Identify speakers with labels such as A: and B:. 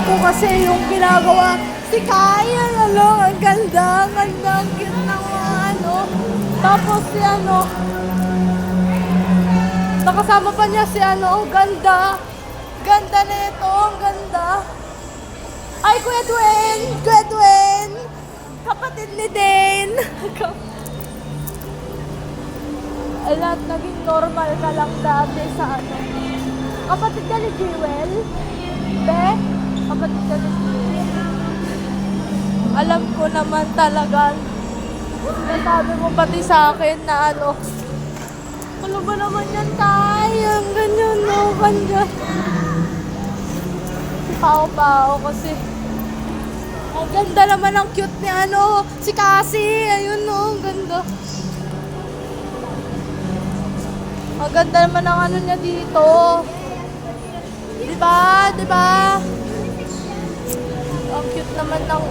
A: ko kasi yung ginagawa. Si Kaya, ano, ang ganda, ang cute ng mga ano. Tapos si ano, nakasama pa niya si ano, ang ganda. Ganda nito, ang ganda. Ay, Kuya Dwayne! Kuya Dwayne! Kapatid ni Dane! Ay, lahat naging normal ka lang dati sa ano. Kapatid ka ni Jewel? Be? Kapatid ka ni Jewel? Alam ko naman talaga. Nasabi mo pati sa akin na ano. Ano ba naman yan, Tay? Ang ganyan, no? Ganda. Si Pao kasi. Ang ganda naman ang cute ni ano. Si Cassie. Ayun, no? Ang ganda. Ang ganda naman ang ano niya dito. Diba? Diba? Ang cute naman ng